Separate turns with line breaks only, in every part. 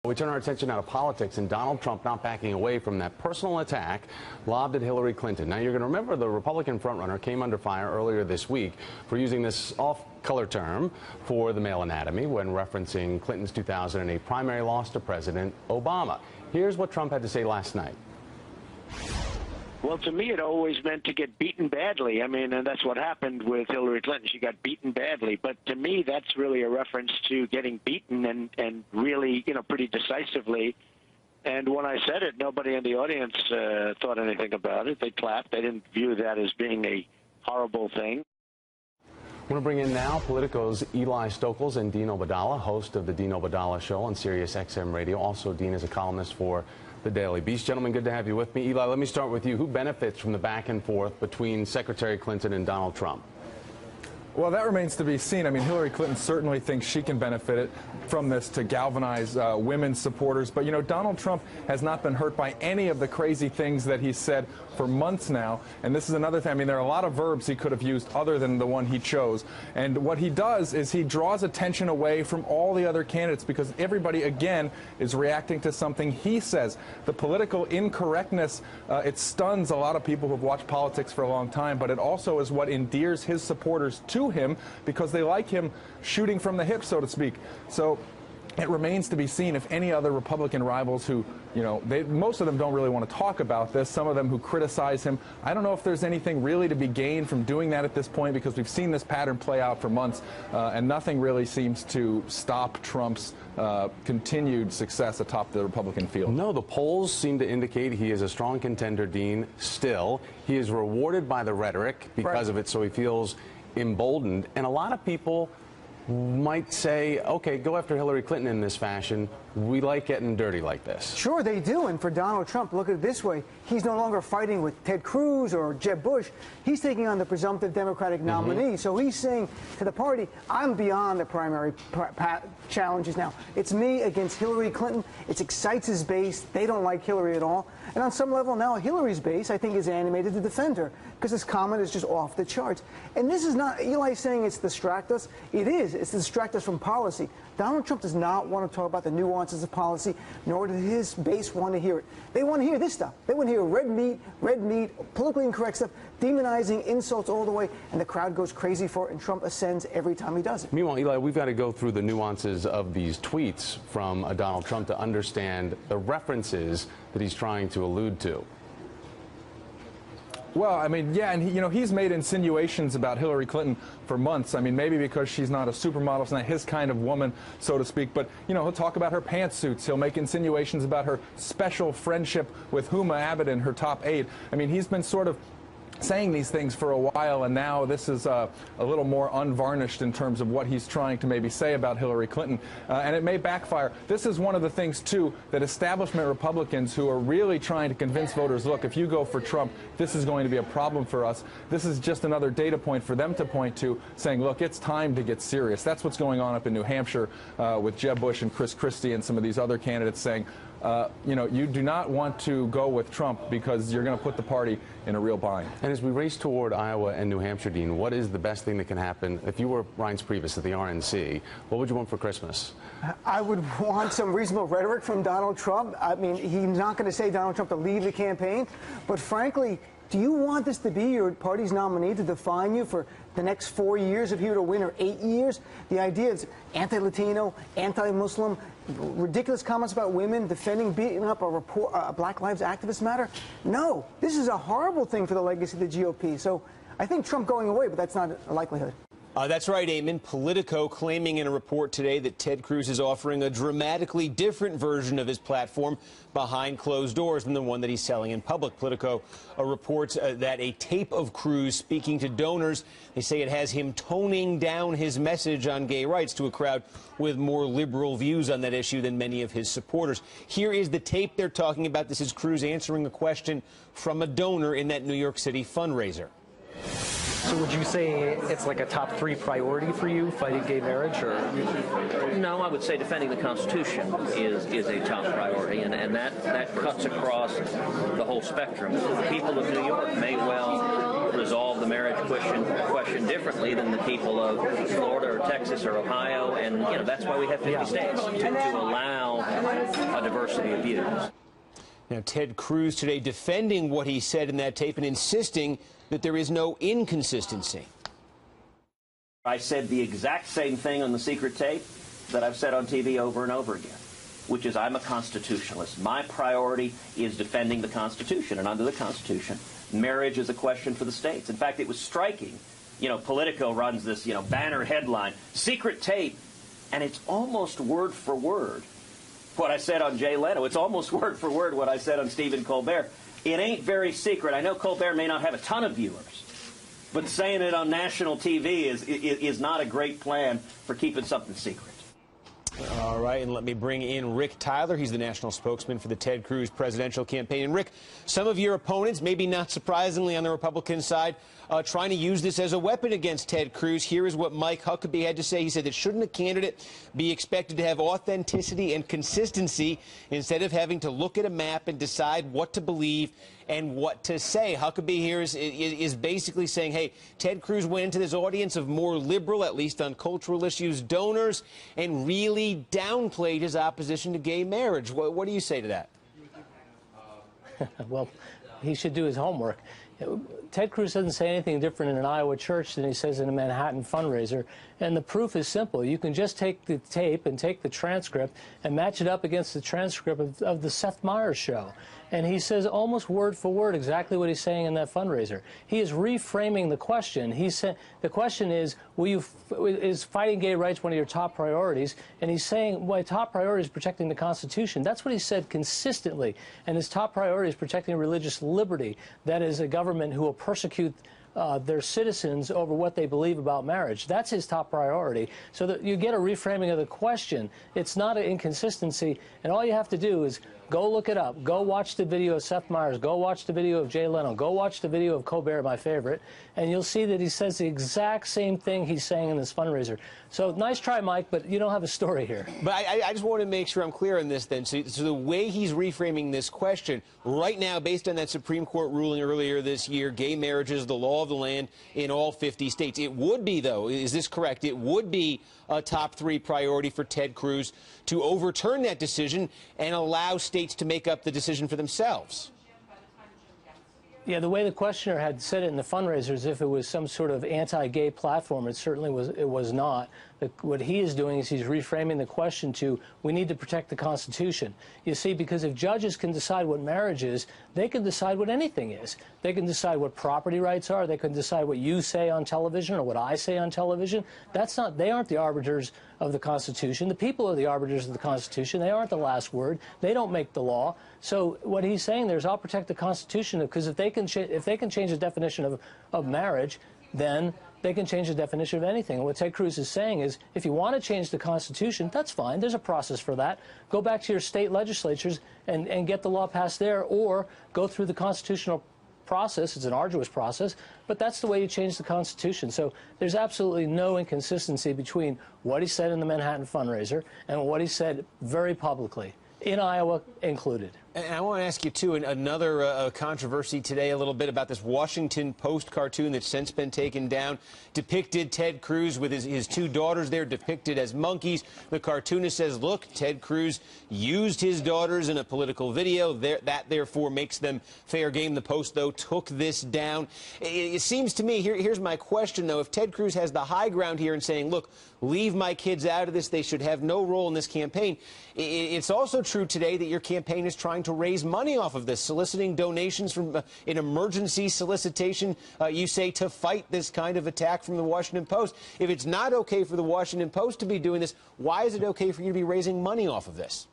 We turn our attention now to politics and Donald Trump not backing away from that personal attack lobbed at Hillary Clinton. Now, you're going to remember the Republican frontrunner came under fire earlier this week for using this off-color term for the male anatomy when referencing Clinton's 2008 primary loss to President Obama. Here's what Trump had to say last night.
Well, to me, it always meant to get beaten badly. I mean, and that's what happened with Hillary Clinton. She got beaten badly. But to me, that's really a reference to getting beaten and really, pretty decisively. And when I said it, nobody in the audience thought anything about it. They clapped. They didn't view that as being a horrible thing.
I want to bring in now Politico's Eli Stokols and Dean Obeidallah, host of the Dean Obeidallah Show on Sirius XM Radio. Also, Dean is a columnist for the Daily Beast. Gentlemen, good to have you with me. Eli, let me start with you. Who benefits from the back and forth between Secretary Clinton and Donald Trump?
Well, that remains to be seen. I mean, Hillary Clinton certainly thinks she can benefit from this to galvanize women's supporters. But, Donald Trump has not been hurt by any of the crazy things that he's said for months now. And this is another thing. I mean, there are a lot of verbs he could have used other than the one he chose. And what he does is he draws attention away from all the other candidates because everybody, again, is reacting to something he says. The political incorrectness, it stuns a lot of people who've watched politics for a long time, but it also is what endears his supporters to him because they like him shooting from the hip, so to speak. So it remains to be seen if any other Republican rivals who, most of them don't really want to talk about this, some of them who criticize him. I don't know if there's anything really to be gained from doing that at this point because we've seen this pattern play out for months and nothing really seems to stop Trump's continued success atop the Republican field.
No, the polls seem to indicate he is a strong contender, Dean, still. He is rewarded by the rhetoric because of it, so he feels emboldened. And a lot of people might say, okay, go after Hillary Clinton in this fashion. We like getting dirty like this.
Sure, they do. And for Donald Trump, look at it this way. He's no longer fighting with Ted Cruz or Jeb Bush. He's taking on the presumptive Democratic nominee. So he's saying to the party, I'm beyond the primary challenges now. It's me against Hillary Clinton. It excites his base. They don't like Hillary at all. And on some level now, Hillary's base, I think, is animated to defend her because his comment is just off the charts. And this is not, Eli saying it's distract us. It is. It's to distract us from policy. Donald Trump does not want to talk about the nuances of policy, nor does his base want to hear it. They want to hear this stuff. They want to hear red meat, politically incorrect stuff, demonizing, insults all the way, and the crowd goes crazy for it, and Trump ascends every time he does it.
Meanwhile, Eli, we've got to go through the nuances of these tweets from Donald Trump to understand the references that he's trying to allude to.
Well, I mean, yeah, and he's made insinuations about Hillary Clinton for months. I mean, maybe because she's not a supermodel, it's not his kind of woman, so to speak. But, he'll talk about her pantsuits. He'll make insinuations about her special friendship with Huma Abedin, her top aide. I mean, he's been sort of saying these things for a while, and now this is a little more unvarnished in terms of what he's trying to maybe say about Hillary Clinton, and it may backfire. This is one of the things, too, that establishment Republicans who are really trying to convince voters, look, if you go for Trump, this is going to be a problem for us. This is just another data point for them to point to, saying, look, it's time to get serious. That's what's going on up in New Hampshire with Jeb Bush and Chris Christie and some of these other candidates saying, you do not want to go with Trump because you're going to put the party in a real bind.
And as we race toward Iowa and New Hampshire, Dean, what is the best thing that can happen? If you were Reince Priebus at the RNC, what would you want for Christmas?
I would want some reasonable rhetoric from Donald Trump. I mean, he's not going to say Donald Trump to leave the campaign, but frankly, do you want this to be your party's nominee to define you for the next 4 years if he were to win, or 8 years? The idea is anti-Latino, anti-Muslim, ridiculous comments about women, defending, beating up a Black Lives activist matter. No, this is a horrible thing for the legacy of the GOP. So I think Trump going away, but that's not a likelihood.
That's right, Eamon. Politico claiming in a report today that Ted Cruz is offering a dramatically different version of his platform behind closed doors than the one that he's selling in public. Politico reports that a tape of Cruz speaking to donors, they say it has him toning down his message on gay rights to a crowd with more liberal views on that issue than many of his supporters. Here is the tape they're talking about. This is Cruz answering a question from a donor in that New York City fundraiser.
So would you say it's like a top 3 priority for you, fighting gay marriage, or?
No, I would say defending the Constitution is a top priority, and that cuts across the whole spectrum. The people of New York may well resolve the marriage question differently than the people of Florida or Texas or Ohio, and that's why we have 50 states to allow a diversity of views.
Now, Ted Cruz today defending what he said in that tape and insisting that there is no inconsistency.
I said the exact same thing on the secret tape that I've said on TV over and over again, which is I'm a constitutionalist. My priority is defending the Constitution, and under the Constitution, marriage is a question for the states. In fact, it was striking. Politico runs this, banner headline, secret tape, and it's almost word for word what I said on Jay Leno. It's almost word for word what I said on Stephen Colbert. It ain't very secret. I know Colbert may not have a ton of viewers, but saying it on national TV is not a great plan for keeping something secret.
All right, and let me bring in Rick Tyler. He's the national spokesman for the Ted Cruz presidential campaign. And Rick, some of your opponents, maybe not surprisingly on the Republican side, trying to use this as a weapon against Ted Cruz. Here is what Mike Huckabee had to say. He said that shouldn't a candidate be expected to have authenticity and consistency instead of having to look at a map and decide what to believe and what to say? Huckabee here is basically saying, hey, Ted Cruz went into this audience of more liberal, at least on cultural issues, donors, and really downplayed his opposition to gay marriage. What do you say to that?
Well, he should do his homework. Ted Cruz doesn't say anything different in an Iowa church than he says in a Manhattan fundraiser. And the proof is simple. You can just take the tape and take the transcript and match it up against the transcript of the Seth Meyers show. And he says almost word for word exactly what he's saying in that fundraiser. He is reframing the question. The question is, is fighting gay rights one of your top priorities? And he's saying, my top priority is protecting the Constitution. That's what he said consistently. And his top priority is protecting religious liberty. That is a government who will persecute their citizens over what they believe about marriage. That's his top priority. So that you get a reframing of the question. It's not an inconsistency. And all you have to do is go look it up. Go watch the video of Seth Meyers. Go watch the video of Jay Leno. Go watch the video of Colbert, my favorite. And you'll see that he says the exact same thing he's saying in this fundraiser. So nice try, Mike, but you don't have a story here.
But I just want to make sure I'm clear on this then. So the way he's reframing this question, right now, based on that Supreme Court ruling earlier this year, gay marriage is the law of the land in all 50 states. It would be, though, is this correct? It would be a top 3 priority for Ted Cruz to overturn that decision and allow states to make up the decision for themselves.
Yeah, the way the questioner had said it in the fundraiser as if it was some sort of anti-gay platform, it certainly was not. What he is doing is he's reframing the question to, we need to protect the Constitution. You see, because if judges can decide what marriage is, they can decide what anything is. They can decide what property rights are. They can decide what you say on television or what I say on television. They aren't the arbiters of the Constitution. The people are the arbiters of the Constitution. They aren't the last word. They don't make the law. So what he's saying there is, I'll protect the Constitution, because if they can change the definition of marriage, then they can change the definition of anything. And what Ted Cruz is saying is, if you want to change the Constitution, that's fine. There's a process for that. Go back to your state legislatures and get the law passed there, or go through the constitutional process. It's an arduous process, but that's the way you change the Constitution. So there's absolutely no inconsistency between what he said in the Manhattan fundraiser and what he said very publicly, in Iowa included.
And I want to ask you, too, another controversy today a little bit about this Washington Post cartoon that's since been taken down. Depicted Ted Cruz with his 2 daughters there depicted as monkeys. The cartoonist says, look, Ted Cruz used his daughters in a political video. That, therefore, makes them fair game. The Post, though, took this down. It seems to me, here's my question, though. If Ted Cruz has the high ground here in saying, look, leave my kids out of this, they should have no role in this campaign, it's also true today that your campaign is trying to raise money off of this, soliciting donations from an emergency solicitation, you say, to fight this kind of attack from the Washington Post. If it's not okay for the Washington Post to be doing this, why is it okay for you to be raising money off of this?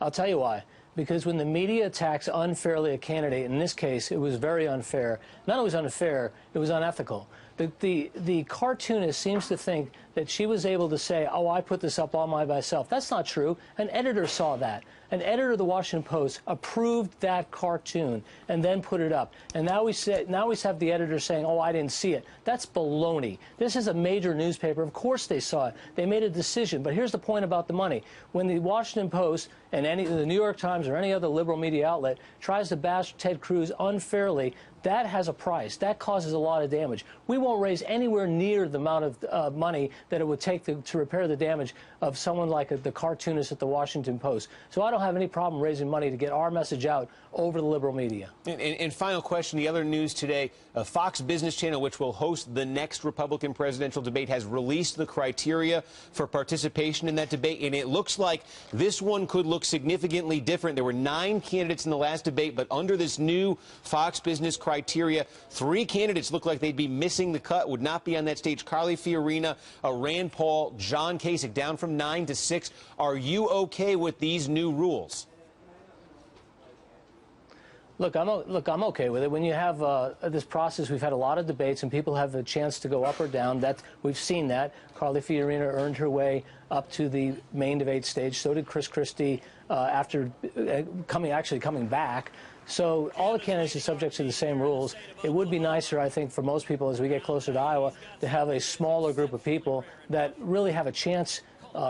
I'll tell you why. Because when the media attacks unfairly a candidate, in this case, it was very unfair. Not only was it unfair, it was unethical. The cartoonist seems to think that she was able to say, oh, I put this up all by myself. That's not true. An editor saw that. An editor of the Washington Post approved that cartoon and then put it up. And now we have the editor saying, oh, I didn't see it. That's baloney. This is a major newspaper. Of course they saw it. They made a decision. But here's the point about the money. When the Washington Post and the New York Times or any other liberal media outlet tries to bash Ted Cruz unfairly, that has a price. That causes a lot of damage. We won't raise anywhere near the amount of money that it would take to repair the damage of someone like the cartoonist at the Washington Post. So I don't have any problem raising money to get our message out over the liberal media.
And final question, the other news today, Fox Business Channel, which will host the next Republican presidential debate, has released the criteria for participation in that debate, and it looks like this one could look significantly different. There were 9 candidates in the last debate, but under this new Fox Business criteria, 3 candidates look like they'd be missing the cut, would not be on that stage. Carly Fiorina, Rand Paul, John Kasich, down from 9 to 6. Are you okay with these new rules?
Look, I'm okay with it. When you have this process, we've had a lot of debates, and people have a chance to go up or down. We've seen that. Carly Fiorina earned her way up to the main debate stage. So did Chris Christie after coming back. So all the candidates are subject to the same rules. It would be nicer, I think, for most people as we get closer to Iowa to have a smaller group of people that really have a chance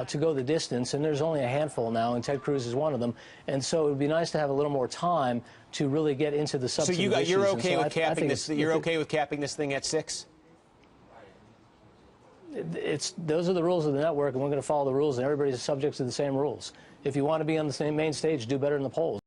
to go the distance, and there's only a handful now, and Ted Cruz is one of them. And so it would be nice to have a little more time to really get into the substantive issues.
So you're okay with capping this? You're okay with capping this thing at 6?
Those are the rules of the network, and we're going to follow the rules, and everybody's subject to the same rules. If you want to be on the same main stage, do better in the polls.